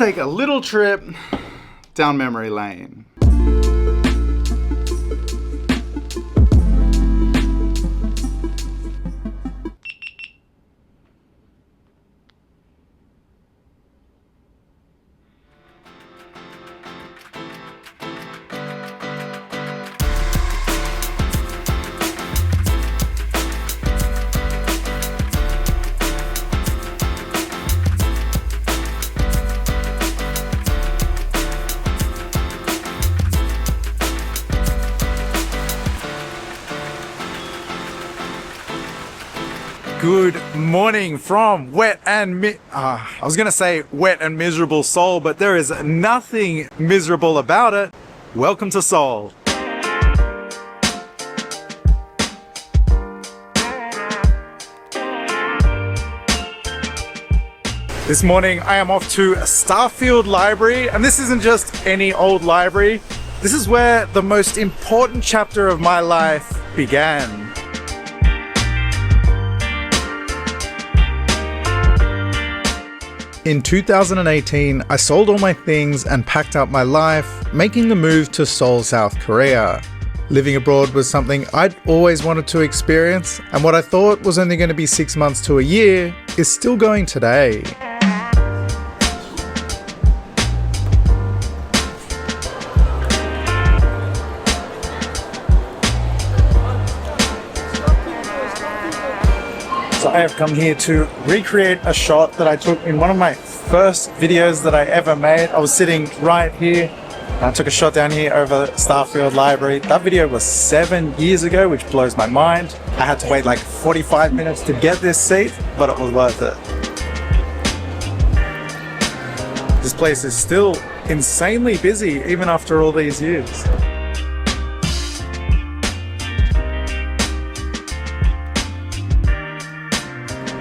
take a little trip down memory lane. Good morning from wet and miserable Seoul, but there is nothing miserable about it. Welcome to Seoul. This morning I am off to Starfield Library, and this isn't just any old library. This is where the most important chapter of my life began. In 2018, I sold all my things and packed up my life, making the move to Seoul, South Korea. Living abroad was something I'd always wanted to experience, and what I thought was only going to be 6 months to a year is still going today. So I have come here to recreate a shot that I took in one of my first videos that I ever made. I was sitting right here and I took a shot down here over Starfield Library. That video was 7 years ago, which blows my mind. I had to wait like 45 minutes to get this seat, but it was worth it. This place is still insanely busy even after all these years.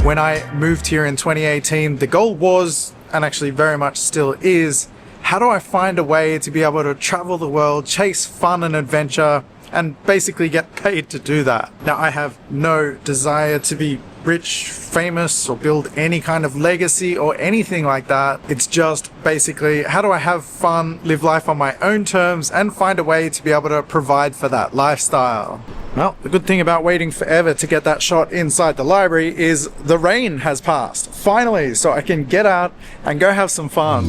When I moved here in 2018, the goal was, and actually very much still is, how do I find a way to be able to travel the world, chase fun and adventure, and basically get paid to do that? Now, I have no desire to be rich, famous, or build any kind of legacy or anything like that. It's just basically, how do I have fun, live life on my own terms, and find a way to be able to provide for that lifestyle? Well, the good thing about waiting forever to get that shot inside the library is the rain has passed, finally, so I can get out and go have some fun.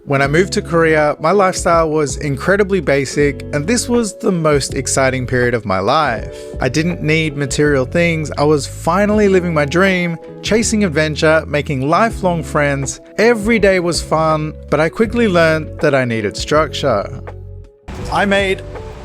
When I moved to Korea, my lifestyle was incredibly basic, and this was the most exciting period of my life. I didn't need material things. I was finally living my dream, chasing adventure, making lifelong friends. Every day was fun, but I quickly learned that I needed structure. I made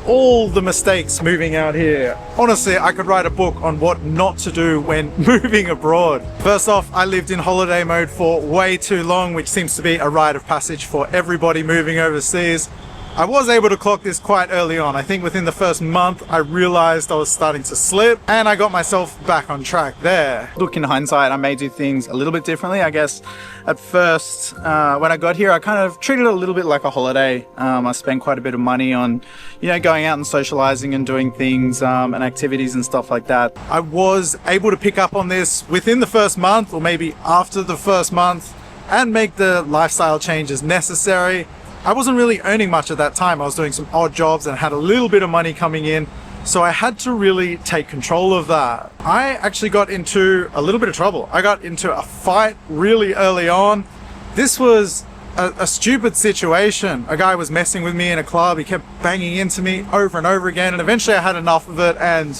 all the mistakes moving out here. Honestly, I could write a book on what not to do when moving abroad. First off, I lived in holiday mode for way too long, which seems to be a rite of passage for everybody moving overseas. I was able to clock this quite early on. I think within the first month, I realized I was starting to slip, and I got myself back on track there. Look, in hindsight, I may do things a little bit differently. I guess at first, when I got here, I kind of treated it a little bit like a holiday. I spent quite a bit of money on, going out and socializing and doing things and activities and stuff like that. I was able to pick up on this within the first month, or maybe after the first month, and make the lifestyle changes necessary. I wasn't really earning much at that time. I was doing some odd jobs and had a little bit of money coming in, so I had to really take control of that. I actually got into a little bit of trouble. I got into a fight really early on. This was a stupid situation. A guy was messing with me in a club. He kept banging into me over and over again, and eventually I had enough of it, and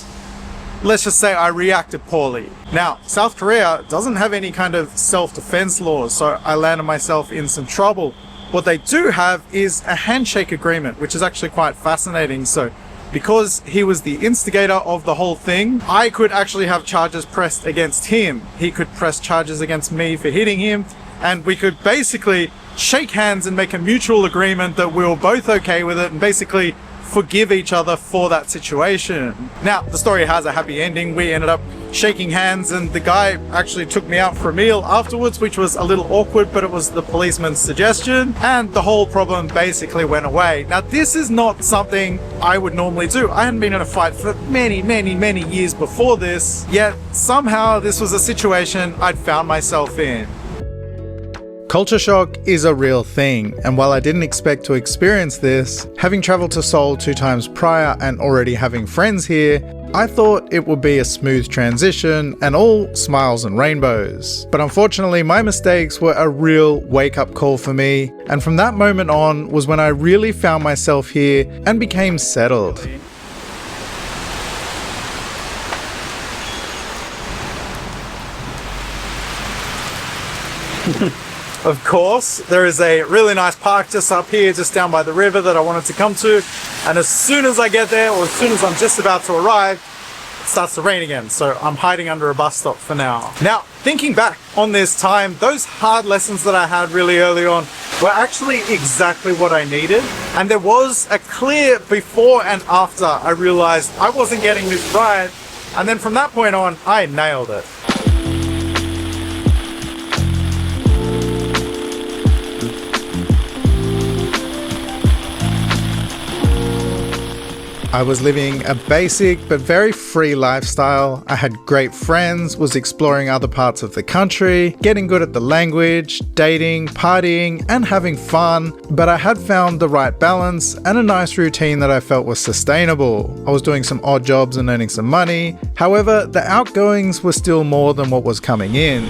let's just say I reacted poorly. Now, South Korea doesn't have any kind of self-defense laws, so I landed myself in some trouble. What they do have is a handshake agreement, which is actually quite fascinating. So because he was the instigator of the whole thing, I could actually have charges pressed against him. He could press charges against me for hitting him, and we could basically shake hands and make a mutual agreement that we were both okay with it and basically forgive each other for that situation. Now, the story has a happy ending. We ended up shaking hands, and the guy actually took me out for a meal afterwards, which was a little awkward, but it was the policeman's suggestion, and the whole problem basically went away. Now, this is not something I would normally do. I hadn't been in a fight for many years before this, yet somehow this was a situation I'd found myself in. Culture shock is a real thing, and while I didn't expect to experience this, having traveled to Seoul 2 times prior and already having friends here, I thought it would be a smooth transition and all smiles and rainbows. But unfortunately, my mistakes were a real wake-up call for me, and from that moment on was when I really found myself here and became settled. Of course, there is a really nice park just up here, just down by the river that I wanted to come to. And as soon as I get there, or as soon as I'm just about to arrive, it starts to rain again. So I'm hiding under a bus stop for now. Now, thinking back on this time, those hard lessons that I had really early on were actually exactly what I needed. And there was a clear before and after I realized I wasn't getting this right. And then from that point on, I nailed it. I was living a basic but very free lifestyle. I had great friends, was exploring other parts of the country, getting good at the language, dating, partying, and having fun. But I had found the right balance and a nice routine that I felt was sustainable. I was doing some odd jobs and earning some money. However, the outgoings were still more than what was coming in.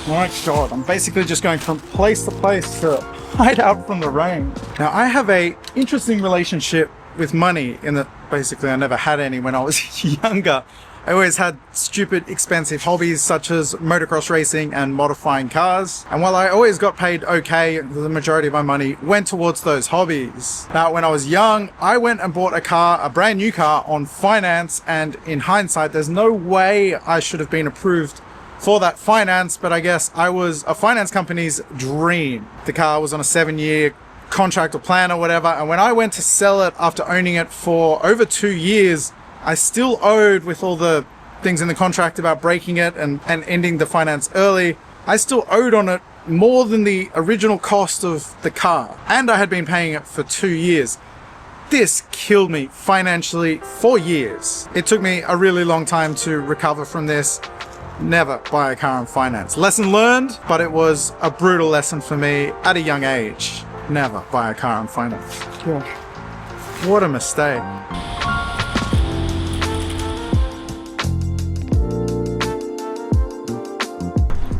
My God, I'm basically just going from place to place to hide out from the rain. Now, I have a interesting relationship with money in that basically I never had any when I was younger. I always had stupid expensive hobbies such as motocross racing and modifying cars. And while I always got paid okay, the majority of my money went towards those hobbies. Now, when I was young, I went and bought a brand new car on finance. And in hindsight, there's no way I should have been approved for that finance, but I guess I was a finance company's dream. The car was on a 7-year contract or plan or whatever, and when I went to sell it after owning it for over 2 years, I still owed, with all the things in the contract about breaking it and ending the finance early, I still owed on it more than the original cost of the car, and I had been paying it for 2 years. This killed me financially for years. It took me a really long time to recover from this. Never buy a car on finance. Lesson learned, but it was a brutal lesson for me at a young age. Never buy a car on finance. Gosh, what a mistake.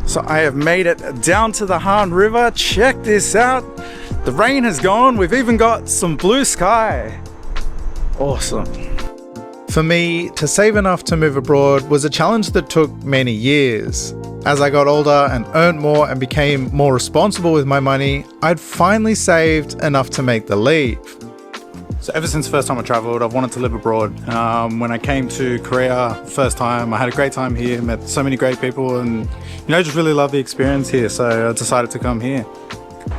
So I have made it down to the Han River. Check this out. The rain has gone. We've even got some blue sky. Awesome. For me, to save enough to move abroad was a challenge that took many years. As I got older and earned more and became more responsible with my money, I'd finally saved enough to make the leap. So ever since the first time I traveled, I've wanted to live abroad. When I came to Korea first time, I had a great time here, met so many great people, and just really loved the experience here, so I decided to come here.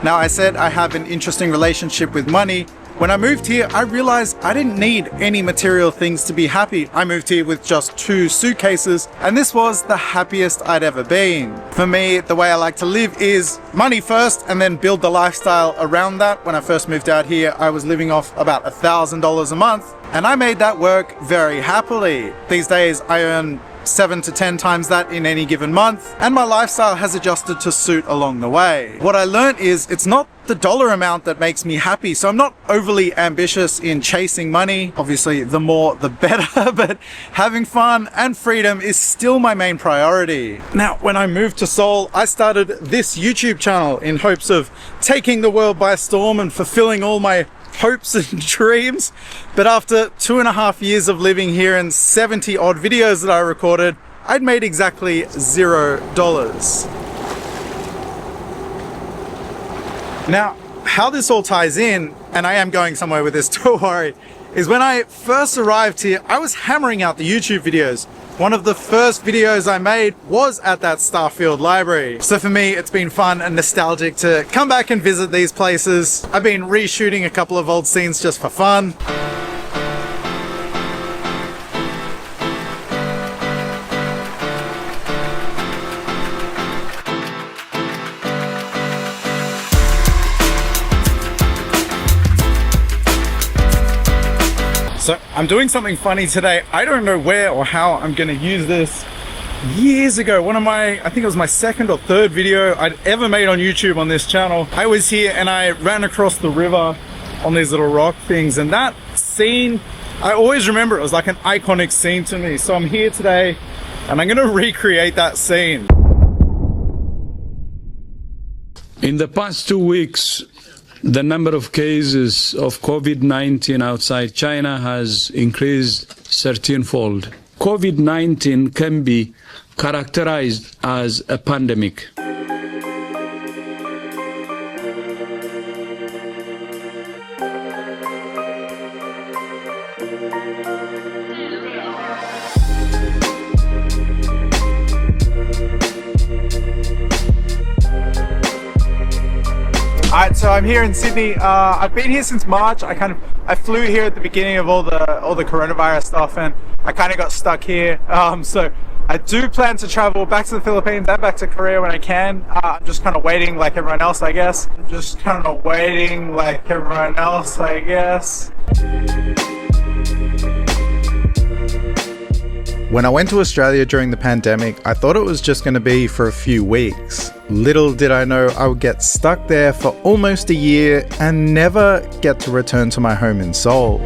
Now, I said I have an interesting relationship with money. When I moved here, I realized I didn't need any material things to be happy. I moved here with just 2 suitcases, and this was the happiest I'd ever been. For me, the way I like to live is money first and then build the lifestyle around that. When I first moved out here, I was living off about $1,000 a month, and I made that work very happily. These days, I earn 7 to 10 times that in any given month, and my lifestyle has adjusted to suit along the way. What I learned is it's not the dollar amount that makes me happy, so I'm not overly ambitious in chasing money. Obviously, the more the better, but having fun and freedom is still my main priority. Now, when I moved to Seoul, I started this YouTube channel in hopes of taking the world by storm and fulfilling all my hopes and dreams. But after 2.5 years of living here and 70 odd videos that I recorded, I'd made exactly $0. Now, how this all ties in, and I am going somewhere with this, don't worry, is when I first arrived here, I was hammering out the YouTube videos. One of the first videos I made was at that Starfield library. So for me, it's been fun and nostalgic to come back and visit these places. I've been reshooting a couple of old scenes just for fun. So I'm doing something funny today. I don't know where or how I'm gonna use this. Years ago, I think it was my second or third video I'd ever made on YouTube on this channel. I was here and I ran across the river on these little rock things, and that scene, I always remember it was like an iconic scene to me. So I'm here today and I'm gonna recreate that scene. In the past 2 weeks, the number of cases of COVID-19 outside China has increased 13-fold. COVID-19 can be characterized as a pandemic. Alright, so I'm here in Sydney. I've been here since March. I flew here at the beginning of all the coronavirus stuff, and I kind of got stuck here. So I do plan to travel back to the Philippines and back to Korea when I can. I'm just kind of waiting like everyone else, I guess. When I went to Australia during the pandemic, I thought it was just going to be for a few weeks. Little did I know I would get stuck there for almost a year and never get to return to my home in Seoul.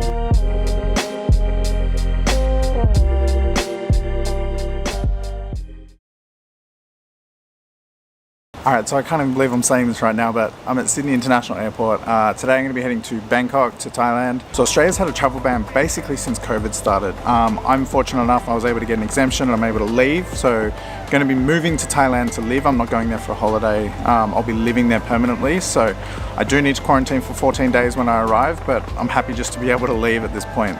Alright, so I can't even believe I'm saying this right now, but I'm at Sydney International Airport. Today I'm going to be heading to Bangkok, to Thailand. So Australia's had a travel ban basically since COVID started. I'm fortunate enough I was able to get an exemption and I'm able to leave. So going to be moving to Thailand to live. I'm not going there for a holiday. I'll be living there permanently. So I do need to quarantine for 14 days when I arrive, but I'm happy just to be able to leave at this point.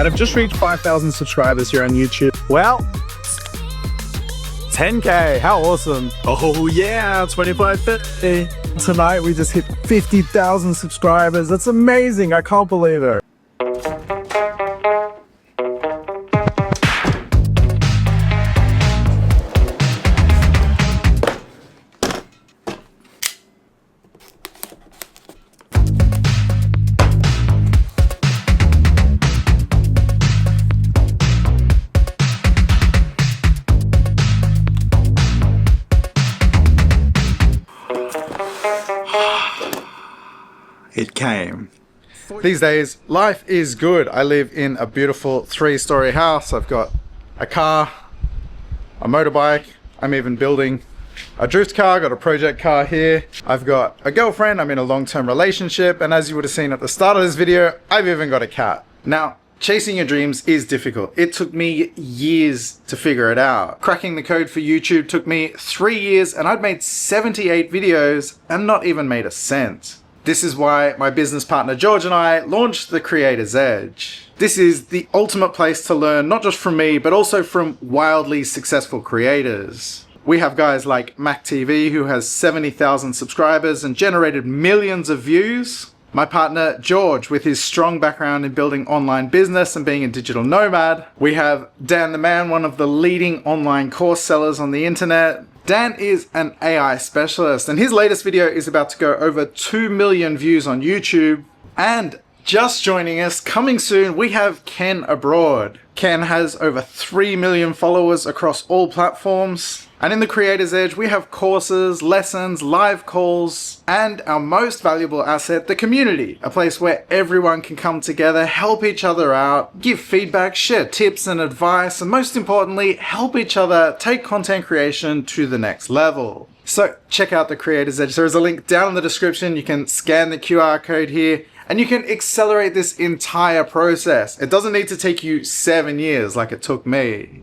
I've just reached 5,000 subscribers here on YouTube. Well, 10K, how awesome. Oh yeah, 2550. Tonight we just hit 50,000 subscribers. That's amazing, I can't believe it. It came. These days, life is good. I live in a beautiful 3-story house. I've got a car, a motorbike. I'm even building a drift car. Got a project car here. I've got a girlfriend. I'm in a long-term relationship. And as you would have seen at the start of this video, I've even got a cat. Now, chasing your dreams is difficult. It took me years to figure it out. Cracking the code for YouTube took me 3 years, and I'd made 78 videos and not even made a cent. This is why my business partner George and I launched The Creator's Edge. This is the ultimate place to learn, not just from me, but also from wildly successful creators. We have guys like Mac TV, who has 70,000 subscribers and generated millions of views. My partner George, with his strong background in building online business and being a digital nomad. We have Dan the Man, one of the leading online course sellers on the internet. Dan is an AI specialist, and his latest video is about to go over 2 million views on YouTube. And just joining us, coming soon, we have Ken Abroad. Ken has over 3 million followers across all platforms. And in The Creator's Edge, we have courses, lessons, live calls, and our most valuable asset, the community. A place where everyone can come together, help each other out, give feedback, share tips and advice, and most importantly, help each other take content creation to the next level. So check out The Creator's Edge. There is a link down in the description. You can scan the QR code here, and you can accelerate this entire process. It doesn't need to take you 7 years like it took me.